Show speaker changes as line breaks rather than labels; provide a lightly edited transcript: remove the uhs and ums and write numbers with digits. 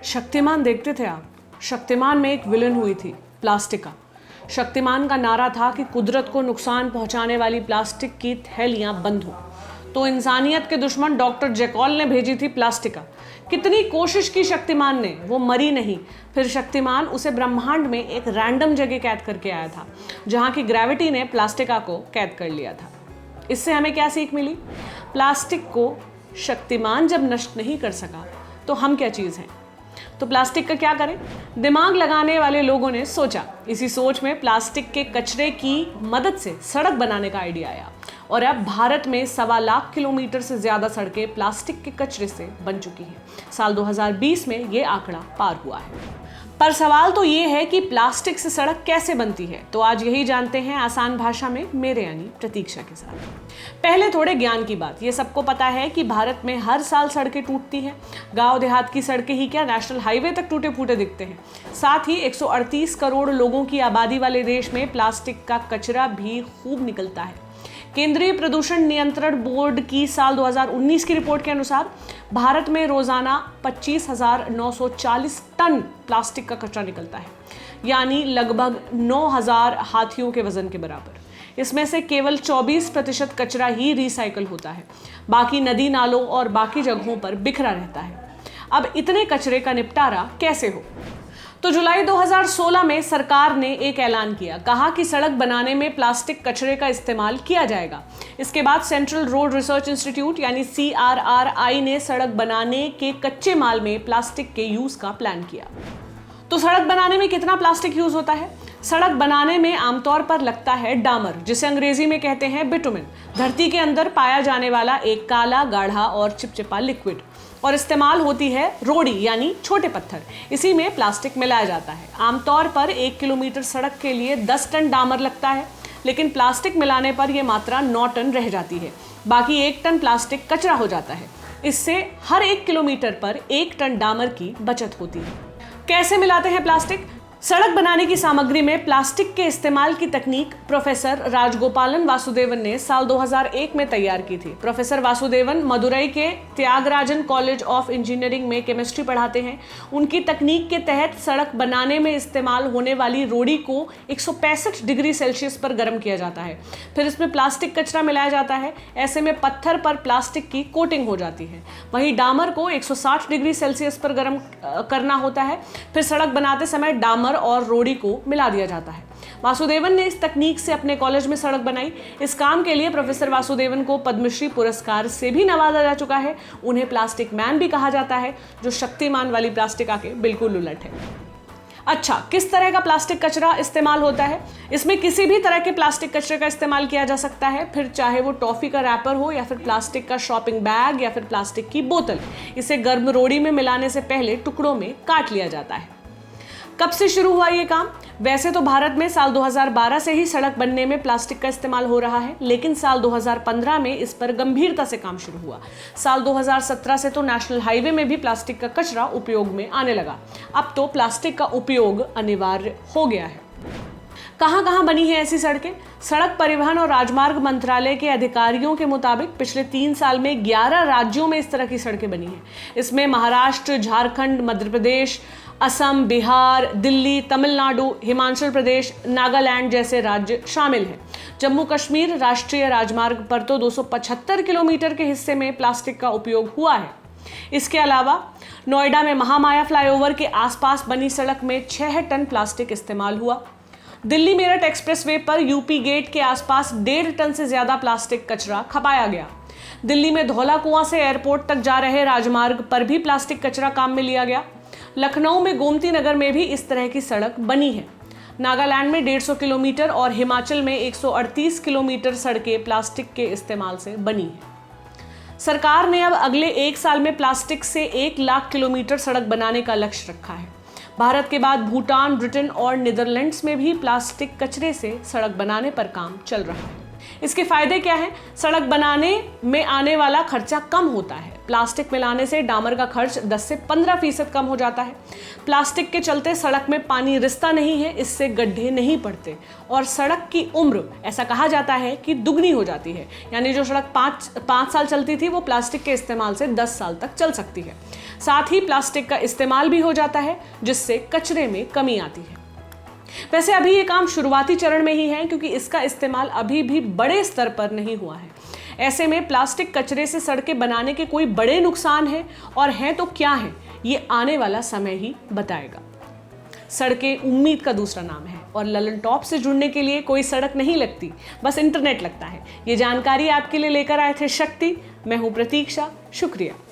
शक्तिमान देखते थे आप? शक्तिमान में एक विलन हुई थी, प्लास्टिका। शक्तिमान का नारा था कि कुदरत को नुकसान पहुंचाने वाली प्लास्टिक की थैलियां बंद हो। तो इंसानियत के दुश्मन डॉक्टर जैकॉल ने भेजी थी प्लास्टिका। कितनी कोशिश की शक्तिमान ने, वो मरी नहीं। फिर शक्तिमान उसे ब्रह्मांड में एक रैंडम जगह कैद करके आया था, जहां की ग्रेविटी ने प्लास्टिका को कैद कर लिया था। इससे हमें क्या सीख मिली? प्लास्टिक को शक्तिमान जब नष्ट नहीं कर सका तो हम क्या चीज़ हैं? तो प्लास्टिक का क्या करें? दिमाग लगाने वाले लोगों ने सोचा। इसी सोच में प्लास्टिक के कचरे की मदद से सड़क बनाने का आइडिया आया और अब भारत में 1.25 लाख किलोमीटर से ज़्यादा सड़कें प्लास्टिक के कचरे से बन चुकी हैं। साल 2020 में ये आंकड़ा पार हुआ है। पर सवाल तो ये है कि प्लास्टिक से सड़क कैसे बनती है। तो आज यही जानते हैं आसान भाषा में, मेरे यानी प्रतीक्षा के साथ। पहले थोड़े ज्ञान की बात। ये सबको पता है कि भारत में हर साल सड़कें टूटती हैं। गांव देहात की सड़कें ही क्या, नेशनल हाईवे तक टूटे फूटे दिखते हैं। साथ ही 138 करोड़ लोगों की आबादी वाले देश में प्लास्टिक का कचरा भी खूब निकलता है। केंद्रीय प्रदूषण नियंत्रण बोर्ड की साल 2019 की रिपोर्ट के अनुसार भारत में रोजाना 25,940 टन प्लास्टिक का कचरा निकलता है, यानी लगभग 9,000 हाथियों के वजन के बराबर। इसमें से केवल 24% कचरा ही रिसाइकल होता है, बाकी नदी नालों और बाकी जगहों पर बिखरा रहता है। अब इतने कचरे का निपटारा कैसे हो? तो जुलाई 2016 में सरकार ने एक ऐलान किया। कहा कि सड़क बनाने में प्लास्टिक कचरे का इस्तेमाल किया जाएगा। इसके बाद सेंट्रल रोड रिसर्च इंस्टीट्यूट यानी CRRI ने सड़क बनाने के कच्चे माल में प्लास्टिक के यूज का प्लान किया। तो सड़क बनाने में कितना प्लास्टिक यूज होता है? सड़क बनाने में आमतौर पर लगता है डामर, जिसे अंग्रेजी में कहते हैं बिटुमिन, धरती के अंदर पाया जाने वाला एक काला, गाढ़ा और चिपचिपा लिक्विड। और इस्तेमाल होती है रोड़ी यानी छोटे पत्थर। इसी में प्लास्टिक मिलाया जाता है। आमतौर पर 1 किलोमीटर सड़क के लिए 10 टन डामर लगता है, लेकिन प्लास्टिक मिलाने पर यह मात्रा 9 टन रह जाती है। बाकी 1 टन प्लास्टिक कचरा हो जाता है। इससे हर 1 किलोमीटर पर 1 टन डामर की बचत होती है। कैसे मिलाते हैं प्लास्टिक? सड़क बनाने की सामग्री में प्लास्टिक के इस्तेमाल की तकनीक प्रोफेसर राजगोपालन वासुदेवन ने साल 2001 में तैयार की थी। प्रोफेसर वासुदेवन मदुरई के त्यागराजन कॉलेज ऑफ इंजीनियरिंग में केमिस्ट्री पढ़ाते हैं। उनकी तकनीक के तहत सड़क बनाने में इस्तेमाल होने वाली रोड़ी को 165 डिग्री सेल्सियस पर गर्म किया जाता है। फिर इसमें प्लास्टिक कचरा मिलाया जाता है। ऐसे में पत्थर पर प्लास्टिक की कोटिंग हो जाती है। वहीं डामर को 160 डिग्री सेल्सियस पर गर्म करना होता है। फिर सड़क बनाते समय डामर और रोड़ी को मिला दिया जाता है। वासुदेवन ने इस तकनीक से अपने कॉलेज में सड़क बनाई। इस काम के लिए प्रोफेसर वासुदेवन को पद्मश्री पुरस्कार से भी नवाजा जा चुका है। उन्हें प्लास्टिक मैन भी कहा जाता है, जो शक्तिमान वाली प्लास्टिका के बिल्कुल उलट है। अच्छा, किस तरह का प्लास्टिक कचरा इस्तेमाल होता है? इसमें किसी भी तरह के प्लास्टिक कचरे का इस्तेमाल किया जा सकता है, फिर चाहे वो टॉफी का रैपर हो या फिर प्लास्टिक का शॉपिंग बैग या फिर प्लास्टिक की बोतल। इसे गर्म रोड़ी में मिलाने से पहले टुकड़ों में काट लिया जाता है। कब से शुरू हुआ ये काम? वैसे तो भारत में साल 2012 से ही सड़क बनने में प्लास्टिक का इस्तेमाल हो रहा है, लेकिन साल 2015 में इस पर गंभीरता से काम शुरू हुआ। साल 2017 से तो नेशनल हाईवे में भी प्लास्टिक का कचरा उपयोग में आने लगा। अब तो प्लास्टिक का उपयोग अनिवार्य हो गया है। कहां कहां बनी है ऐसी सड़कें? सड़क परिवहन और राजमार्ग मंत्रालय के अधिकारियों के मुताबिक पिछले 3 साल में 11 राज्यों में इस तरह की सड़कें बनी हैं। इसमें महाराष्ट्र, झारखंड, मध्य प्रदेश, असम, बिहार, दिल्ली, तमिलनाडु, हिमाचल प्रदेश, नागालैंड जैसे राज्य शामिल हैं। जम्मू कश्मीर राष्ट्रीय राजमार्ग पर तो 275 किलोमीटर के हिस्से में प्लास्टिक का उपयोग हुआ है। इसके अलावा नोएडा में महामाया फ्लाईओवर के आसपास बनी सड़क में 6 टन प्लास्टिक इस्तेमाल हुआ। दिल्ली मेरठ एक्सप्रेसवे पर यूपी गेट के आसपास 1.5 टन से ज्यादा प्लास्टिक कचरा खपाया गया। दिल्ली में धौला कुआं से एयरपोर्ट तक जा रहे राजमार्ग पर भी प्लास्टिक कचरा काम में लिया गया। लखनऊ में गोमती नगर में भी इस तरह की सड़क बनी है। नागालैंड में 150 किलोमीटर और हिमाचल में 138 किलोमीटर सड़कें प्लास्टिक के इस्तेमाल से बनी है। सरकार ने अब अगले 1 साल में प्लास्टिक से 1 लाख किलोमीटर सड़क बनाने का लक्ष्य रखा है। भारत के बाद भूटान, ब्रिटेन और नीदरलैंड्स में भी प्लास्टिक कचरे से सड़क बनाने पर काम चल रहा है। इसके फायदे क्या हैं? सड़क बनाने में आने वाला खर्चा कम होता है। प्लास्टिक मिलाने से डामर का खर्च 10 से 15% कम हो जाता है। प्लास्टिक के चलते सड़क में पानी रिसता नहीं है, इससे गड्ढे नहीं पड़ते और सड़क की उम्र ऐसा कहा जाता है कि दुगनी हो जाती है। यानी जो सड़क 5 साल चलती थी वो प्लास्टिक के इस्तेमाल से 10 साल तक चल सकती है। साथ ही प्लास्टिक का इस्तेमाल भी हो जाता है, जिससे कचरे में कमी आती है। वैसे अभी ये काम शुरुआती चरण में ही है, क्योंकि इसका इस्तेमाल अभी भी बड़े स्तर पर नहीं हुआ है। ऐसे में प्लास्टिक कचरे से सड़कें बनाने के कोई बड़े नुकसान हैं, और हैं तो क्या है, ये आने वाला समय ही बताएगा। सड़कें उम्मीद का दूसरा नाम है और ललन टॉप से जुड़ने के लिए कोई सड़क नहीं लगती, बस इंटरनेट लगता है। ये जानकारी आपके लिए लेकर आए थे शक्ति। मैं हूं प्रतीक्षा, शुक्रिया।